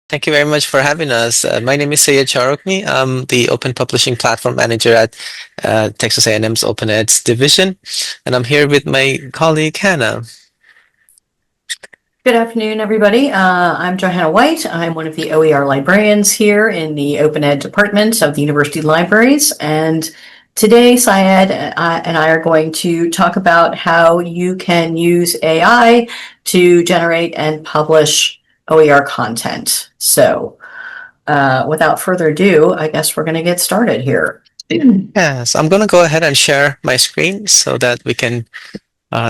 Thank you very much for having us. My name is Sayed Charokmi. I'm the Open Publishing Platform Manager at Texas A&M's Open Eds division, and I'm here with my colleague Hannah. Good afternoon, everybody. I'm Johanna White. I'm one of the OER librarians here in the Open Ed department of the University Libraries. And today, Syed and I are going to talk about how you can use AI to generate and publish OER content. So without further ado, I guess we're going to get started here. Yes, I'm going to go ahead and share my screen so that we can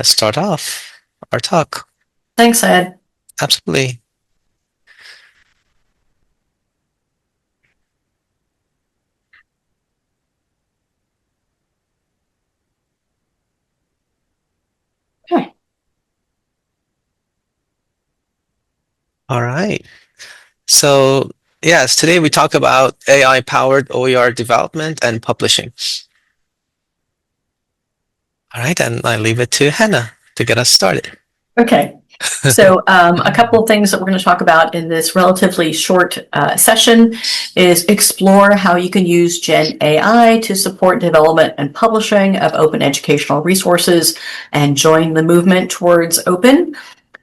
start off our talk. Thanks, Syed. Absolutely. Okay. All right. So, yes, today we talk about AI-powered OER development and publishing. All right, and I leave it to Hannah to get us started. Okay. So a couple of things that we're going to talk about in this relatively short session is explore how you can use Gen AI to support development and publishing of open educational resources and join the movement towards open.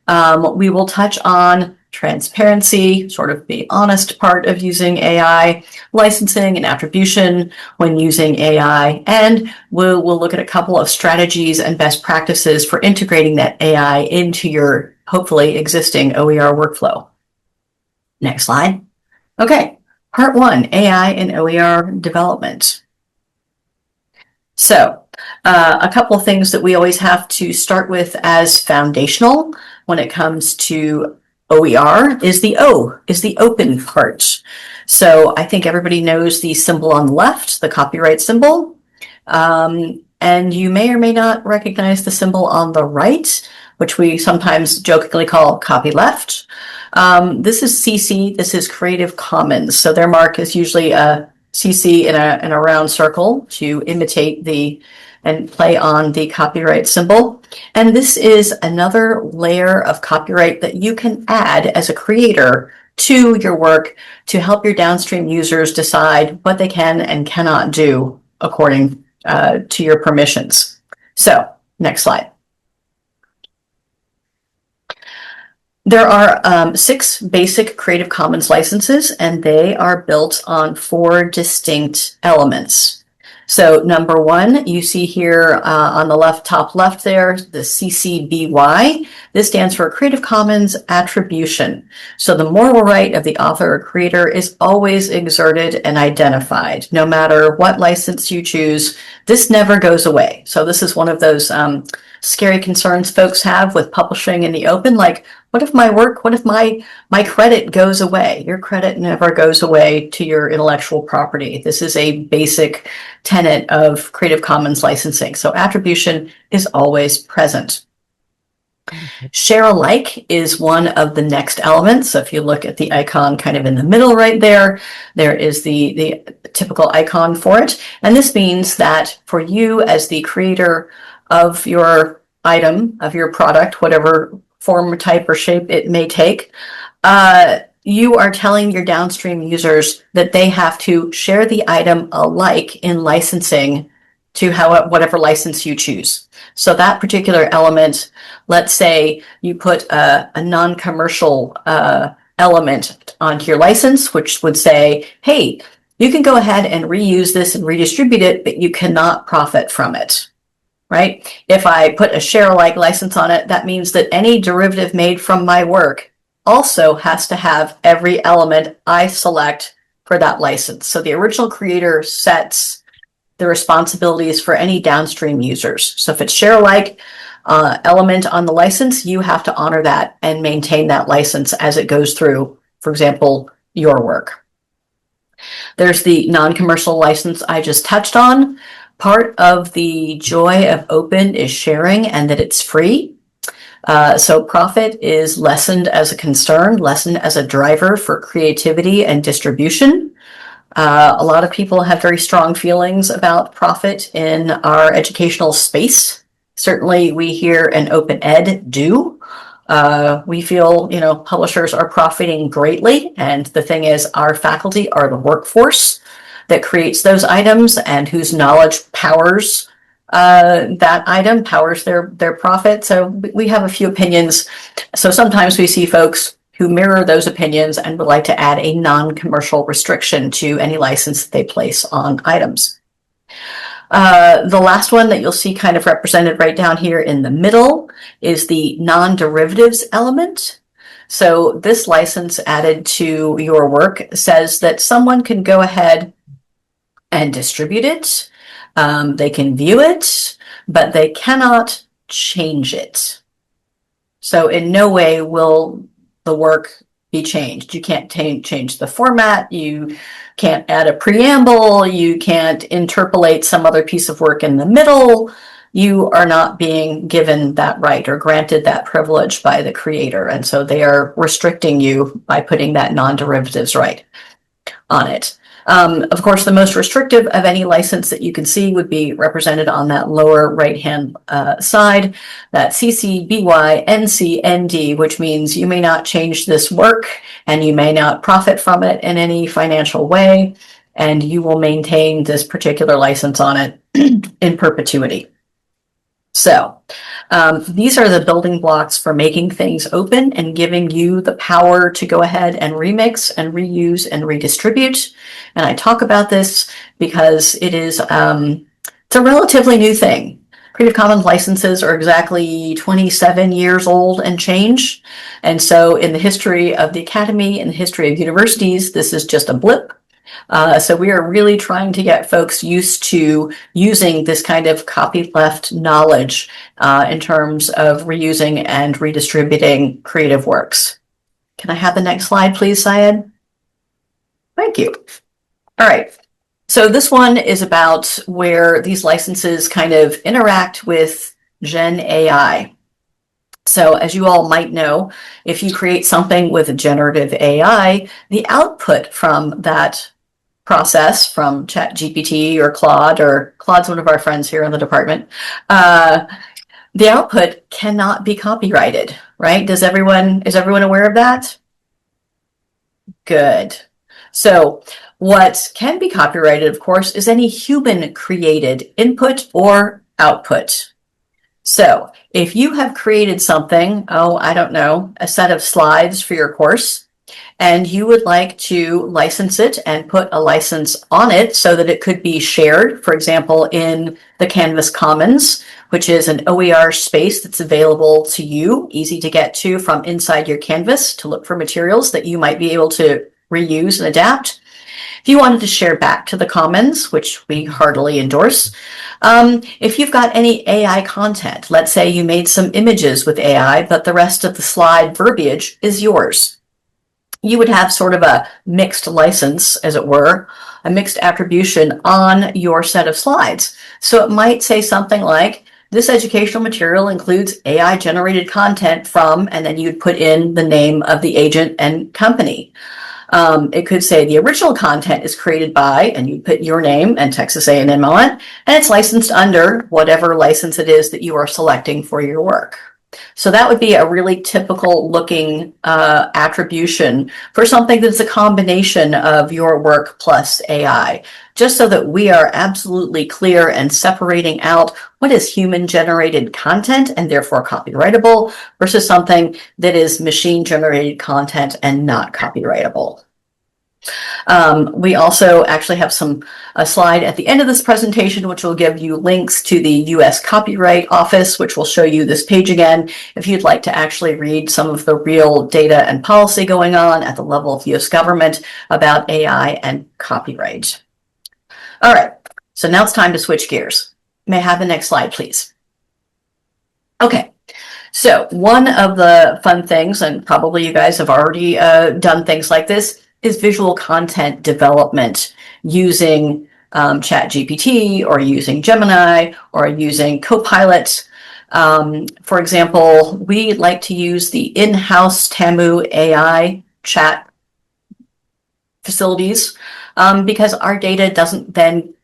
We will touch on transparency, sort of the honest part of using AI, licensing and attribution when using AI, and we'll look at a couple of strategies and best practices for integrating that AI into your hopefully existing OER workflow. Next slide. Okay, part one, AI and OER development. So a couple of things that we always have to start with as foundational when it comes to OER is the open part. So I think everybody knows the symbol on the left, the copyright symbol. And you may or may not recognize the symbol on the right, which we sometimes jokingly call copyleft. This is CC, this is Creative Commons. So their mark is usually a CC in a round circle to imitate and play on the copyright symbol. And this is another layer of copyright that you can add as a creator to your work to help your downstream users decide what they can and cannot do according to your permissions. So, next slide. There are 6 basic Creative Commons licenses, and they are built on 4 distinct elements. So number 1, you see here on the top left there, the CC BY. This stands for Creative Commons Attribution. So the moral right of the author or creator is always exerted and identified. No matter what license you choose, this never goes away. So this is one of those scary concerns folks have with publishing in the open, like, what if my credit goes away? Your credit never goes away to your intellectual property. This is a basic tenet of Creative Commons licensing. So attribution is always present. Share alike is one of the next elements. So if you look at the icon kind of in the middle right there, there is the typical icon for it. And this means that for you as the creator of your item, of your product, whatever form, type, or shape it may take, you are telling your downstream users that they have to share the item alike in licensing to whatever license you choose. So that particular element, let's say you put a non-commercial element onto your license, which would say, hey, you can go ahead and reuse this and redistribute it, but you cannot profit from it. Right? If I put a share alike license on it, that means that any derivative made from my work also has to have every element I select for that license. So the original creator sets the responsibilities for any downstream users. So if it's share alike element on the license, you have to honor that and maintain that license as it goes through, for example, your work. There's the non-commercial license I just touched on. Part of the joy of open is sharing and that it's free. So profit is lessened as a concern, lessened as a driver for creativity and distribution. A lot of people have very strong feelings about profit in our educational space. Certainly we here in Open Ed do. We feel, publishers are profiting greatly, and the thing is, our faculty are the workforce that creates those items and whose knowledge powers that item, powers their profit. So we have a few opinions. So sometimes we see folks who mirror those opinions and would like to add a non-commercial restriction to any license that they place on items. The last one that you'll see kind of represented right down here in the middle is the non-derivatives element. So this license added to your work says that someone can go ahead and distribute it. They can view it, but they cannot change it. So in no way will the work be changed. You can't change the format. You can't add a preamble. You can't interpolate some other piece of work in the middle. You are not being given that right or granted that privilege by the creator. And so they are restricting you by putting that non-derivatives right on it. Of course, the most restrictive of any license that you can see would be represented on that lower right-hand side, that CC BY NC ND, which means you may not change this work and you may not profit from it in any financial way, and you will maintain this particular license on it in perpetuity. So these are the building blocks for making things open and giving you the power to go ahead and remix and reuse and redistribute. And I talk about this because it's a relatively new thing. Creative Commons licenses are exactly 27 years old and change. And so in the history of the Academy and the history of universities, this is just a blip. So we are really trying to get folks used to using this kind of copyleft knowledge in terms of reusing and redistributing creative works. Can I have the next slide, please, Syed? Thank you. All right. So this one is about where these licenses kind of interact with Gen AI. So as you all might know, if you create something with generative AI, the output from that process from ChatGPT or Claude's one of our friends here in the department, the output cannot be copyrighted, right? Is everyone aware of that? Good. So what can be copyrighted, of course, is any human created input or output. So if you have created something, I don't know, a set of slides for your course, and you would like to license it and put a license on it so that it could be shared, for example, in the Canvas Commons, which is an OER space that's available to you, easy to get to from inside your Canvas to look for materials that you might be able to reuse and adapt. If you wanted to share back to the Commons, which we heartily endorse, if you've got any AI content, let's say you made some images with AI, but the rest of the slide verbiage is yours. You would have sort of a mixed license, as it were, a mixed attribution on your set of slides. So it might say something like, this educational material includes AI generated content from, and then you'd put in the name of the agent and company. It could say the original content is created by, and you put your name and Texas A&M on it, and it's licensed under whatever license it is that you are selecting for your work. So that would be a really typical looking attribution for something that's a combination of your work plus AI, just so that we are absolutely clear and separating out what is human generated content and therefore copyrightable versus something that is machine generated content and not copyrightable. We also actually have a slide at the end of this presentation, which will give you links to the U.S. Copyright Office, which will show you this page again if you'd like to actually read some of the real data and policy going on at the level of U.S. government about AI and copyright. All right, so now it's time to switch gears. May I have the next slide, please? Okay. So one of the fun things, and probably you guys have already done things like this, is visual content development using ChatGPT or using Gemini or using Copilot. For example, we like to use the in-house Tamu AI chat facilities because our data doesn't then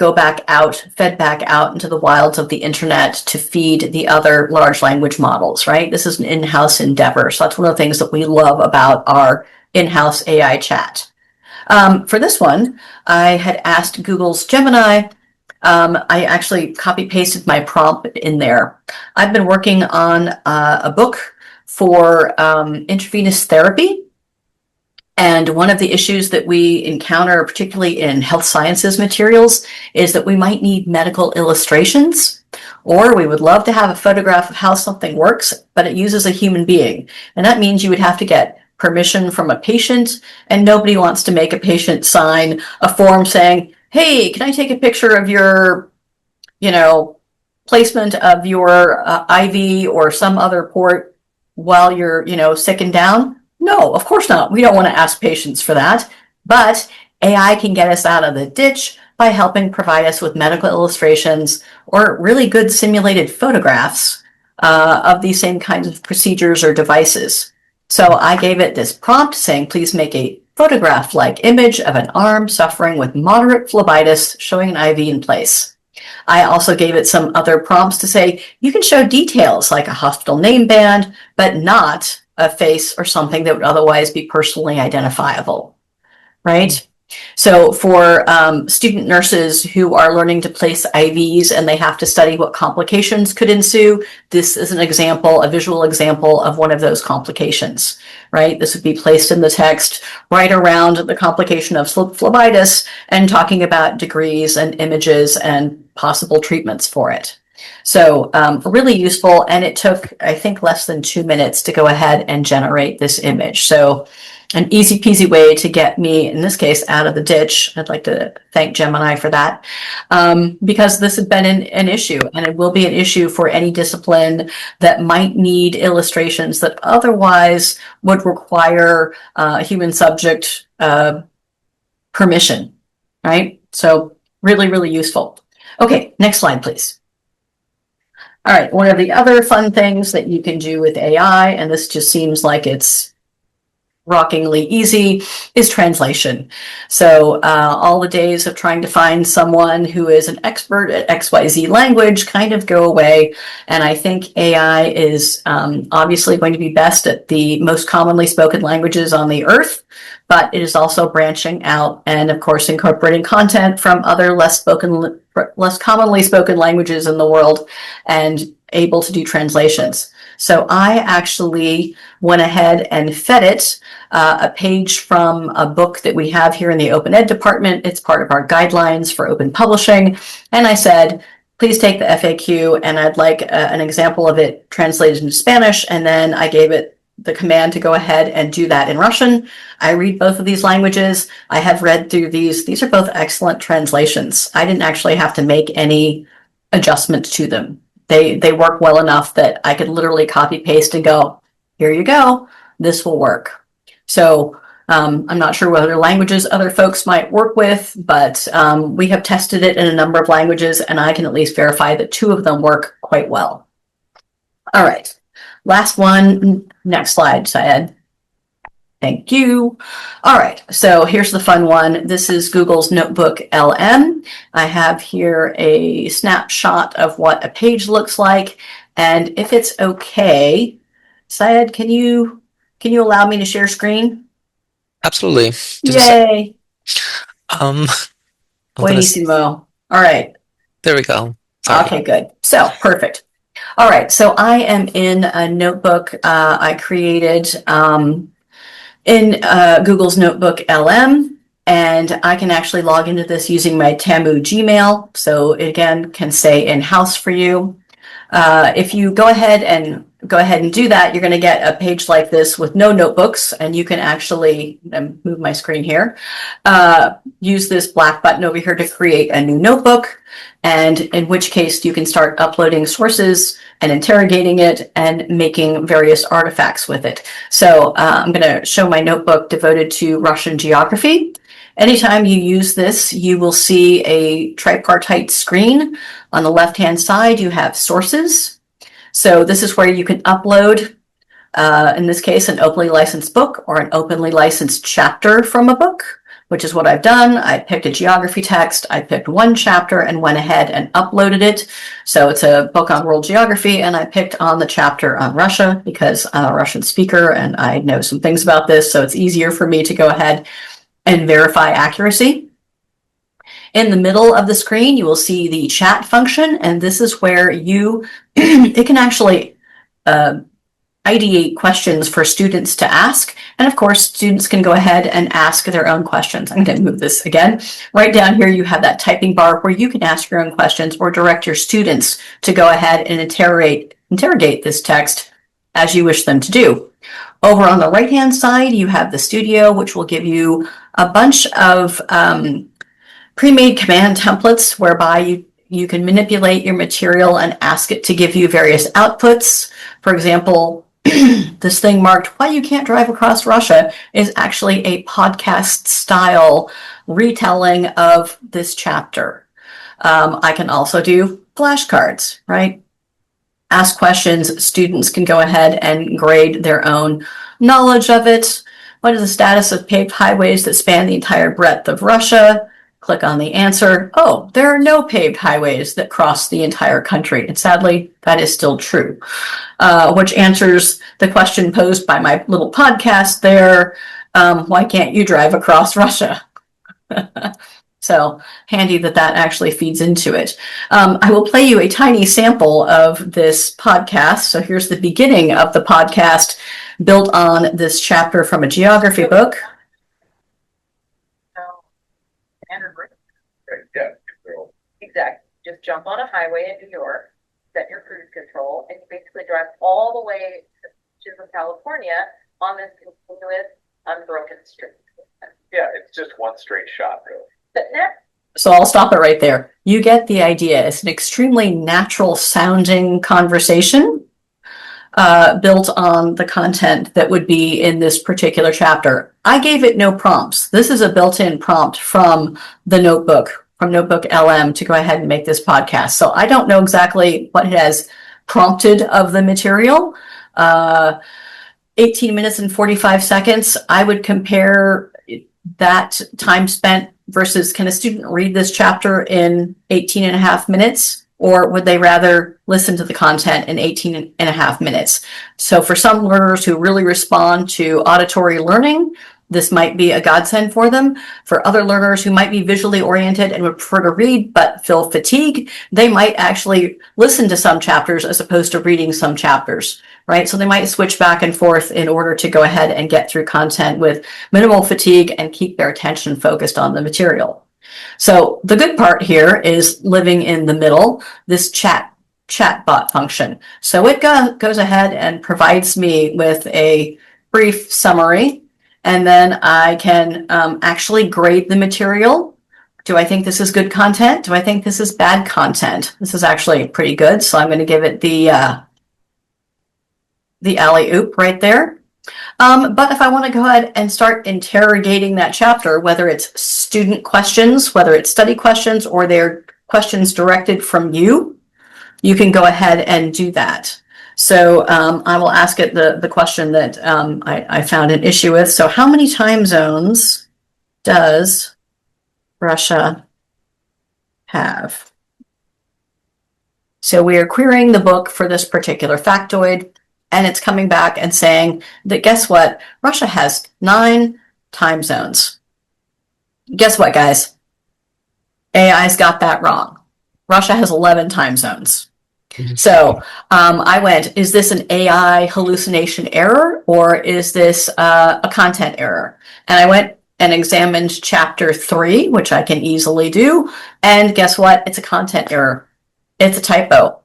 go back out, fed back out into the wilds of the internet to feed the other large language models, right? This is an in-house endeavor. So that's one of the things that we love about our in-house AI chat. For this one, I had asked Google's Gemini. I actually copy pasted my prompt in there. I've been working on a book for intravenous therapy. And one of the issues that we encounter, particularly in health sciences materials, is that we might need medical illustrations, or we would love to have a photograph of how something works, but it uses a human being. And that means you would have to get permission from a patient, and nobody wants to make a patient sign a form saying, hey, can I take a picture of your, placement of your IV or some other port while you're, sick and down? No, of course not. We don't want to ask patients for that, but AI can get us out of the ditch by helping provide us with medical illustrations or really good simulated photographs of these same kinds of procedures or devices. So I gave it this prompt saying, please make a photograph-like image of an arm suffering with moderate phlebitis showing an IV in place. I also gave it some other prompts to say, you can show details like a hospital name band, but not a face or something that would otherwise be personally identifiable, right? So for student nurses who are learning to place IVs and they have to study what complications could ensue, this is an example, a visual example of one of those complications, right? This would be placed in the text right around the complication of phlebitis and talking about degrees and images and possible treatments for it. So really useful, and it took, I think, less than 2 minutes to go ahead and generate this image. So an easy peasy way to get me, in this case, out of the ditch. I'd like to thank Gemini for that, because this has been an issue, and it will be an issue for any discipline that might need illustrations that otherwise would require human subject permission, right? So really, really useful. Okay, next slide, please. All right, one of the other fun things that you can do with AI, and this just seems like it's rockingly easy, is translation. So all the days of trying to find someone who is an expert at XYZ language kind of go away. And I think AI is obviously going to be best at the most commonly spoken languages on the earth, but it is also branching out and, of course, incorporating content from other less commonly spoken languages in the world and able to do translations. So I actually went ahead and fed it a page from a book that we have here in the Open Ed department. It's part of our guidelines for open publishing. And I said, please take the FAQ, and I'd like an example of it translated into Spanish. And then I gave it the command to go ahead and do that in Russian. I read both of these languages. I have read through these. These are both excellent translations. I didn't actually have to make any adjustments to them. They work well enough that I could literally copy paste and go, here you go, this will work. So I'm not sure what other languages other folks might work with, but we have tested it in a number of languages, and I can at least verify that 2 of them work quite well. All right, last one, next slide, Syed. Thank you. All right, so here's the fun one. This is Google's Notebook LM. I have here a snapshot of what a page looks like. And if it's okay, Syed, can you allow me to share screen? Absolutely. Yay. I'm Buenísimo. All right. There we go. Sorry. Okay, good. So, perfect. All right, so I am in a notebook I created in Google's Notebook LM, and I can actually log into this using my Tamu Gmail. So it again can say in-house for you. If you go ahead and do that, you're going to get a page like this with no notebooks, and you can actually move my screen here. Use this black button over here to create a new notebook, and in which case you can start uploading sources and interrogating it and making various artifacts with it. So I'm going to show my notebook devoted to Russian geography. Anytime you use this, you will see a tripartite screen. On the left-hand side, you have sources. So this is where you can upload, in this case, an openly licensed book or an openly licensed chapter from a book. which is what I've done. I picked a geography text, I picked one chapter and went ahead and uploaded it. So it's a book on world geography, and I picked on the chapter on Russia because I'm a Russian speaker and I know some things about this, so it's easier for me to go ahead and verify accuracy. In the middle of the screen, you will see the chat function, and this is where it can actually ideate questions for students to ask. And of course, students can go ahead and ask their own questions. I'm going to move this again. Right down here, you have that typing bar where you can ask your own questions or direct your students to go ahead and interrogate this text as you wish them to do. Over on the right-hand side, you have the studio, which will give you a bunch of pre-made command templates whereby you can manipulate your material and ask it to give you various outputs. For example, this thing marked "Why You Can't Drive Across Russia" is actually a podcast style retelling of this chapter. I can also do flashcards, right? Ask questions. Students can go ahead and grade their own knowledge of it. What is the status of paved highways that span the entire breadth of Russia? Click on the answer. Oh, there are no paved highways that cross the entire country. And sadly, that is still true, which answers the question posed by my little podcast there. Why can't you drive across Russia? So handy that actually feeds into it. I will play you a tiny sample of this podcast. So here's the beginning of the podcast built on this chapter from a geography book. Yeah, exactly. Just jump on a highway in New York, set your cruise control, and you basically drive all the way to California on this continuous, unbroken street. Yeah, it's just one straight shot, really. But next, So I'll stop it right there. You get the idea. It's an extremely natural sounding conversation built on the content that would be in this particular chapter. I gave it no prompts. This is a built-in prompt from the notebook, from Notebook LM, to go ahead and make this podcast. So I don't know exactly what it has prompted of the material. 18 minutes and 45 seconds. I would compare that time spent versus, can a student read this chapter in 18 and a half minutes? Or would they rather listen to the content in 18 and a half minutes? So for some learners who really respond to auditory learning, this might be a godsend for them. For other learners who might be visually oriented and would prefer to read but feel fatigue, they might actually listen to some chapters as opposed to reading some chapters, right? So they might switch back and forth in order to go ahead and get through content with minimal fatigue and keep their attention focused on the material. So the good part here is living in the middle, this chatbot function. So it goes ahead and provides me with a brief summary, and then I can actually grade the material. Do I think this is good content? Do I think this is bad content? This is actually pretty good, so I'm going to give it the alley-oop right there. But if I want to go ahead and start interrogating that chapter, whether it's student questions, whether it's study questions, or they're questions directed from you, you can go ahead and do that. So I will ask it the question that I found an issue with. So how many time zones does Russia have? So we are querying the book for this particular factoid. And it's coming back and saying that, guess what? Russia has 9 time zones. Guess what, guys? AI's got that wrong. Russia has 11 time zones. So I went, is this an AI hallucination error, or is this a content error? And I went and examined chapter 3, which I can easily do. And guess what? It's a content error. It's a typo.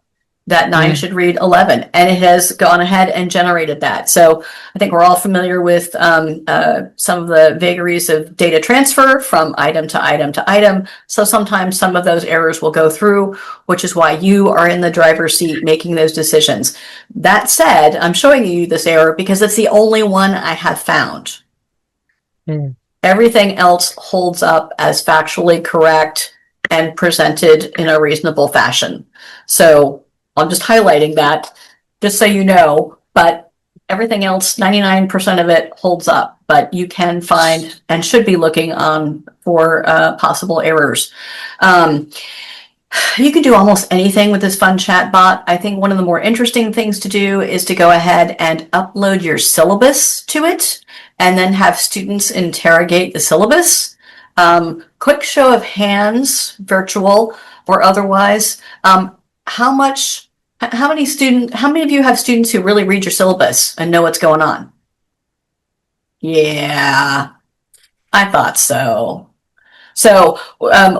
That 9 should read 11, and it has gone ahead and generated that. So I think we're all familiar with some of the vagaries of data transfer from item to item to item. So sometimes some of those errors will go through, which is why you are in the driver's seat making those decisions. That said, I'm showing you this error because it's the only one I have found. Everything else holds up as factually correct and presented in a reasonable fashion. So I'm just highlighting that, just so you know, but Everything else, 99% of it holds up, but you can find and should be looking on for possible errors. You can do almost anything with this fun chat bot. I think one of the more interesting things to do is to go ahead and upload your syllabus to it and then have students interrogate the syllabus. Quick show of hands, virtual or otherwise. How many of you have students who really read your syllabus and know what's going on? Yeah, I thought so. So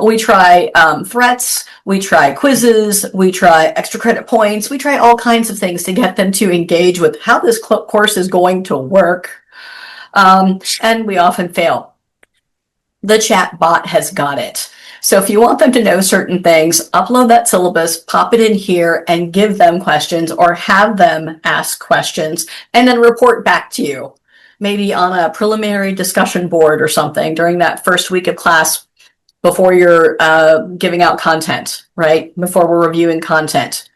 we try threats, we try quizzes, we try extra credit points, we try all kinds of things to get them to engage with how this course is going to work. And we often fail. The chat bot has got it. So if you want them to know certain things, upload that syllabus, pop it in here, and give them questions or have them ask questions and then report back to you. Maybe on a preliminary discussion board or something during that first week of class before you're giving out content, right? Before we're reviewing content.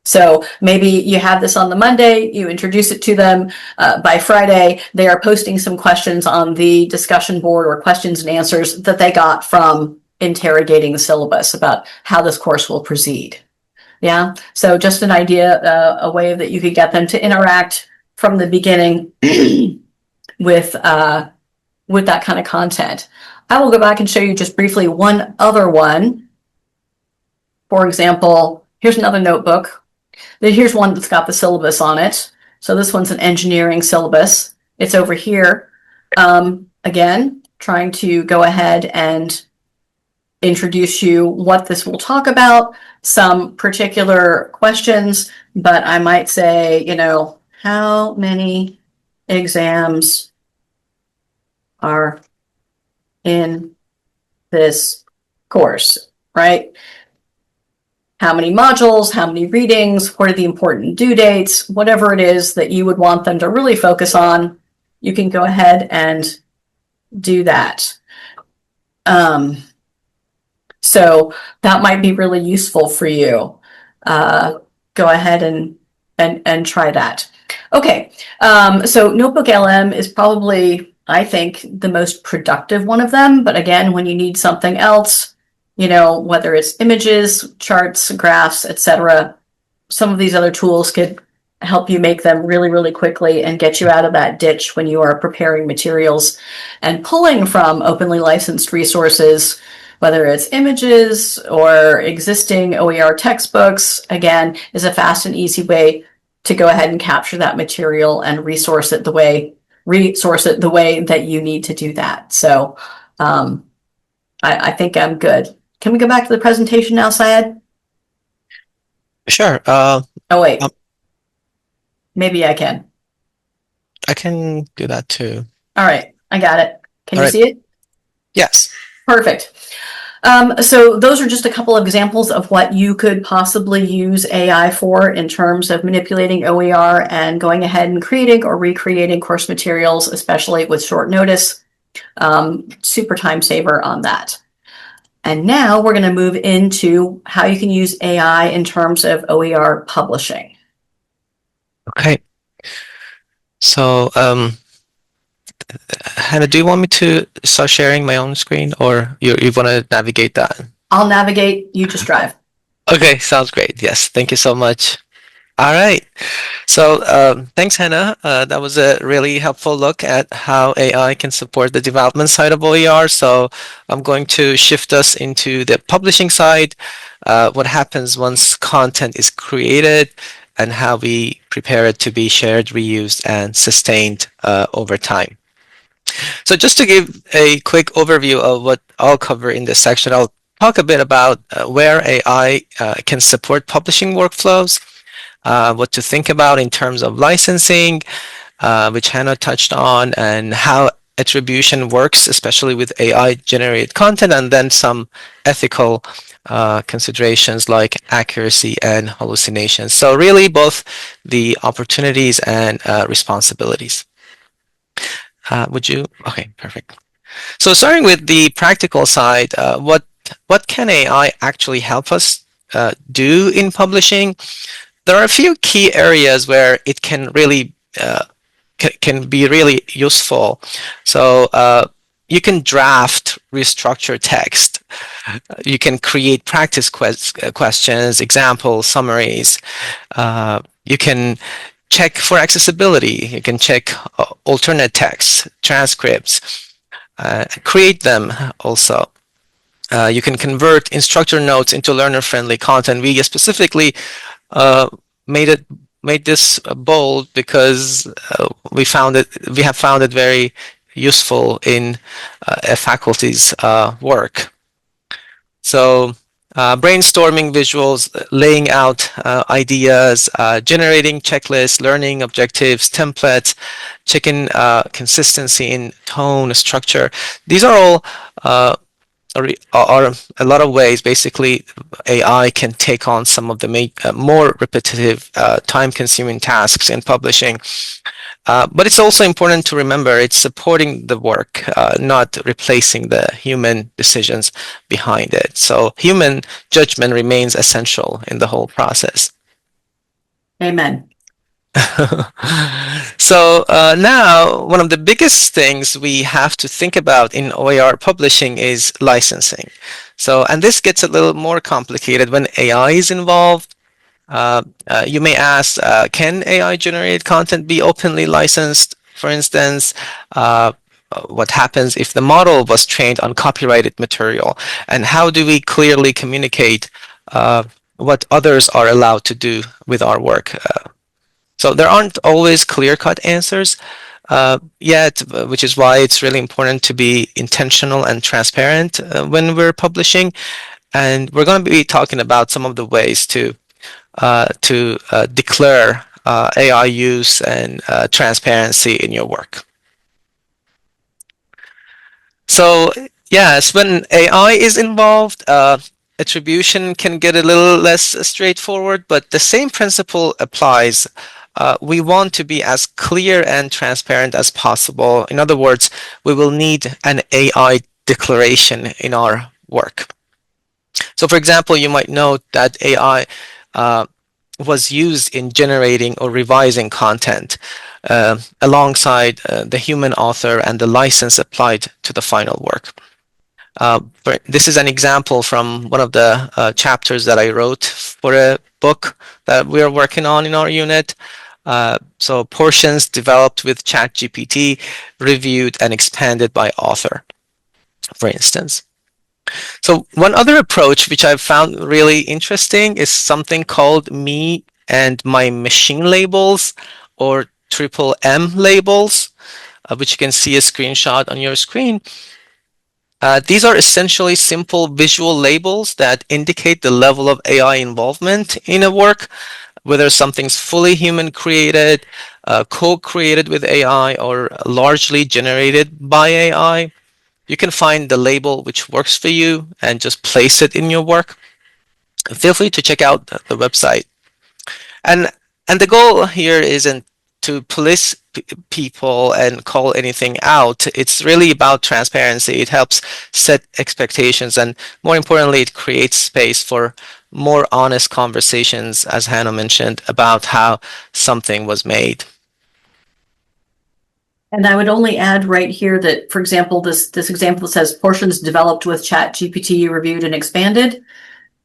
So maybe you have this on the Monday, you introduce it to them. By Friday, they are posting some questions on the discussion board or questions and answers that they got from interrogating the syllabus about how this course will proceed. Yeah, so just an idea, a way that you could get them to interact from the beginning with that kind of content. I will go back and show you just briefly one other one. For example, here's another notebook. Here's one that's got the syllabus on it. So this one's an engineering syllabus. It's over here. Again, trying to go ahead and introduce you what this will talk about, some particular questions, but I might say, how many exams are in this course, right? How many modules, how many readings, what are the important due dates, whatever it is that you would want them to really focus on, you can go ahead and do that. So that might be really useful for you. Go ahead and try that. Okay, so Notebook LM is probably, I think, the most productive one of them. But again, when you need something else, whether it's images, charts, graphs, etc., some of these other tools could help you make them really, really quickly and get you out of that ditch when you are preparing materials and pulling from openly licensed resources, whether it's images or existing OER textbooks. Again, is a fast and easy way to go ahead and capture that material and resource it the way that you need to do that. So I think I'm good. Can we go back to the presentation now, Syed? Sure. Oh, wait. Maybe I can. I can do that too. All right, I got it. Can All you right. see it? Yes. Perfect. So those are just a couple of examples of what you could possibly use AI for in terms of manipulating OER and going ahead and creating or recreating course materials, especially with short notice. Super time saver on that. And now we're going to move into how you can use AI in terms of OER publishing. Okay. So, Hannah, do you want me to start sharing my own screen, or you want to navigate that? I'll navigate, you just drive. Okay, sounds great. Yes, thank you so much. All right. So thanks, Hannah. That was a really helpful look at how AI can support the development side of OER. So I'm going to shift us into the publishing side, what happens once content is created, and how we prepare it to be shared, reused, and sustained over time. So just to give a quick overview of what I'll cover in this section, I'll talk a bit about where AI can support publishing workflows, what to think about in terms of licensing, which Hannah touched on, and how attribution works, especially with AI-generated content, and then some ethical considerations like accuracy and hallucinations. So really both the opportunities and responsibilities. Okay, perfect. So starting with the practical side, what can AI actually help us do in publishing? There are a few key areas where it can really can be really useful. So you can draft, restructure text. You can create practice questions, examples, summaries. You can check for accessibility. You can check alternate texts, transcripts, create them also. You can convert instructor notes into learner-friendly content. We specifically uh, made it made this bold because we have found it very useful in a faculty's work. So brainstorming visuals, laying out ideas, generating checklists, learning objectives, templates, checking consistency in tone, structure. These are all are a lot of ways basically AI can take on some of the more repetitive, time-consuming tasks in publishing. But it's also important to remember it's supporting the work, not replacing the human decisions behind it. So human judgment remains essential in the whole process. Amen. So now, one of the biggest things we have to think about in OER publishing is licensing. So, and this gets a little more complicated when AI is involved. You may ask, can AI generated content be openly licensed? For instance, what happens if the model was trained on copyrighted material? And how do we clearly communicate what others are allowed to do with our work? So there aren't always clear-cut answers yet, which is why it's really important to be intentional and transparent when we're publishing. And we're going to be talking about some of the ways to declare AI use and transparency in your work. So yes, when AI is involved, attribution can get a little less straightforward, but the same principle applies. We want to be as clear and transparent as possible. In other words, we will need an AI declaration in our work. So for example, you might note that AI was used in generating or revising content alongside the human author and the license applied to the final work. This is an example from one of the chapters that I wrote for a book that we are working on in our unit. So portions developed with ChatGPT, reviewed and expanded by author, for instance. So one other approach which I've found really interesting is something called me and my machine labels, or triple M labels, which you can see a screenshot on your screen. These are essentially simple visual labels that indicate the level of AI involvement in a work, whether something's fully human created, co-created with AI, or largely generated by AI. You can find the label which works for you and just place it in your work. Feel free to check out the website. And the goal here isn't to police people and call anything out. It's really about transparency. It helps set expectations, and more importantly, it creates space for more honest conversations, as Hannah mentioned, about how something was made. And I would only add right here that, for example, this example says portions developed with ChatGPT, reviewed and expanded.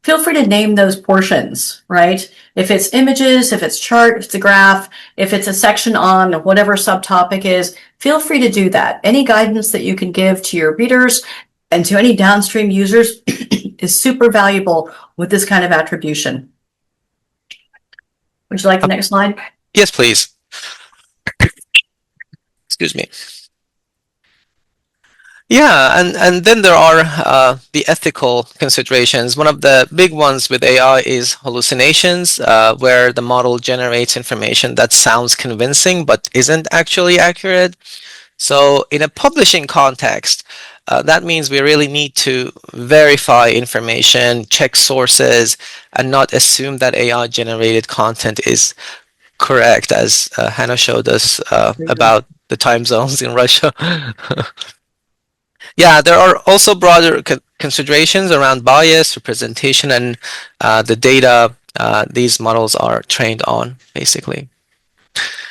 Feel free to name those portions, right? If it's images, if it's chart, if it's a graph, if it's a section on whatever subtopic is, feel free to do that. Any guidance that you can give to your readers and to any downstream users is super valuable with this kind of attribution. Would you like the next slide? Yes, please. Excuse me. Yeah, and then there are the ethical considerations. One of the big ones with AI is hallucinations, where the model generates information that sounds convincing but isn't actually accurate. So in a publishing context, that means we really need to verify information, check sources, and not assume that AI generated content is correct, as Hannah showed us about the time zones in Russia. Yeah, there are also broader considerations around bias, representation, and the data these models are trained on, basically.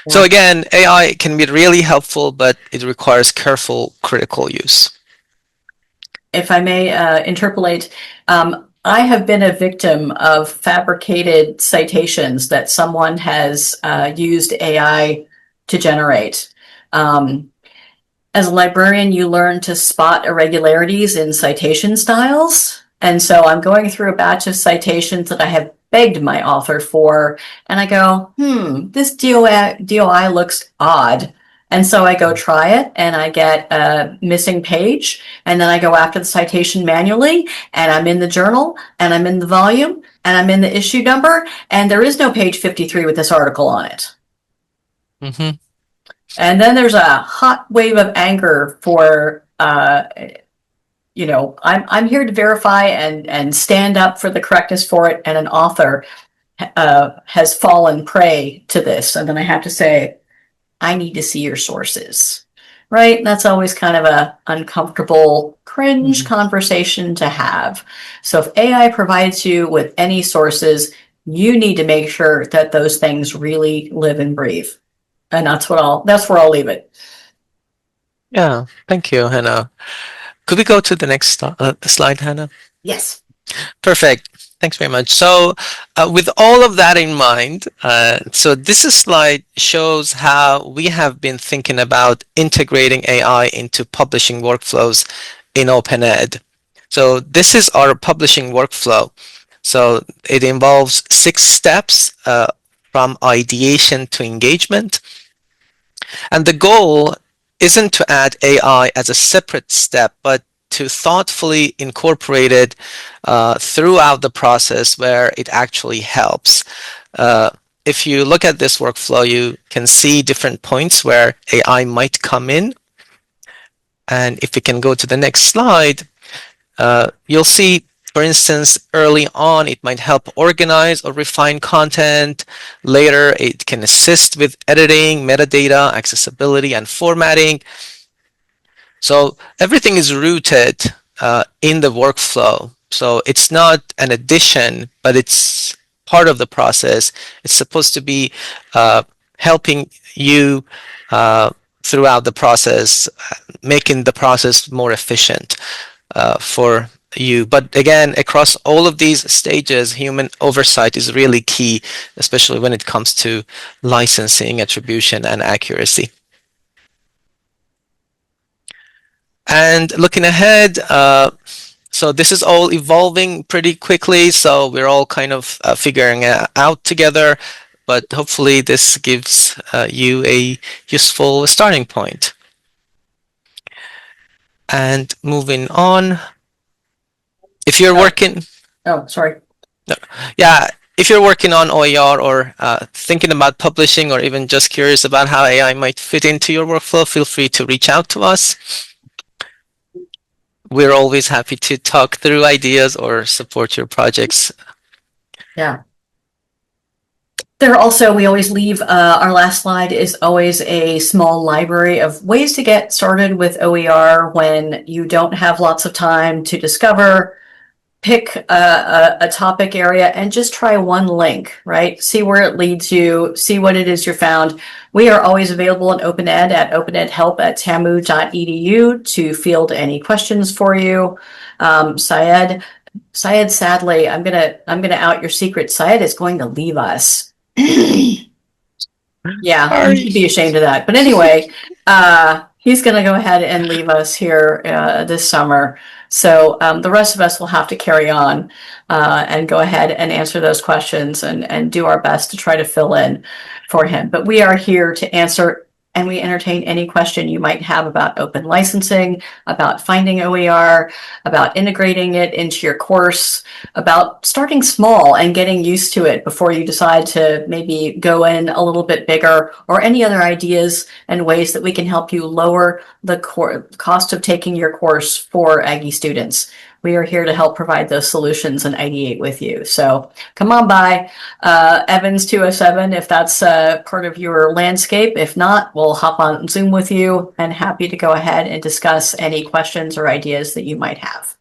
So again, AI can be really helpful, but it requires careful, critical use. If I may interpolate, I have been a victim of fabricated citations that someone has used AI to generate. As a librarian, you learn to spot irregularities in citation styles. And so I'm going through a batch of citations that I have begged my author for, and I go, this DOI looks odd. And so I go try it, and I get a missing page, and then I go after the citation manually, and I'm in the journal, and I'm in the volume, and I'm in the issue number, and there is no page 53 with this article on it. Mm-hmm. And then there's a hot wave of anger for, you know, I'm here to verify and stand up for the correctness for it, and an author has fallen prey to this. And then I have to say, I need to see your sources, right? That's always kind of a uncomfortable, cringe conversation to have. So if AI provides you with any sources, you need to make sure that those things really live and breathe. And that's where I'll leave it. Yeah, thank you, Hannah. Could we go to the next slide, Hannah? Yes. Perfect. Thanks very much. So with all of that in mind, so this slide shows how we have been thinking about integrating AI into publishing workflows in OpenEd. So this is our publishing workflow. So it involves 6 steps from ideation to engagement. And the goal isn't to add AI as a separate step, but to thoughtfully incorporate it throughout the process where it actually helps. If you look at this workflow, you can see different points where AI might come in. And if we can go to the next slide, you'll see, for instance, early on, it might help organize or refine content. Later, it can assist with editing, metadata, accessibility, and formatting. So everything is rooted in the workflow. So it's not an addition, but it's part of the process. It's supposed to be helping you throughout the process, making the process more efficient for you. But again, across all of these stages, human oversight is really key, especially when it comes to licensing, attribution, and accuracy. And looking ahead, so this is all evolving pretty quickly, so we're all kind of figuring it out together, but hopefully this gives you a useful starting point. And moving on, if you're working... Oh, sorry. Yeah, if you're working on OER or thinking about publishing or even just curious about how AI might fit into your workflow, feel free to reach out to us. We're always happy to talk through ideas or support your projects. Yeah. There also, we always leave, our last slide is always a small library of ways to get started with OER when you don't have lots of time to discover. Pick a topic area and just try one link, right? See where it leads you, see what it is you found. We are always available in OpenEd at openedhelp@tamu.edu to field any questions for you. Syed, sadly, I'm gonna out your secret. Syed is going to leave us. Yeah, you should be ashamed of that. But anyway, he's going to go ahead and leave us here this summer. So the rest of us will have to carry on and go ahead and answer those questions and do our best to try to fill in for him. But we are here to answer, and we entertain any question you might have about open licensing, about finding OER, about integrating it into your course, about starting small and getting used to it before you decide to maybe go in a little bit bigger, or any other ideas and ways that we can help you lower the cost of taking your course for Aggie students. We are here to help provide those solutions and ideate with you. So come on by, Evans 207, if that's part of your landscape. If not, we'll hop on Zoom with you, and happy to go ahead and discuss any questions or ideas that you might have.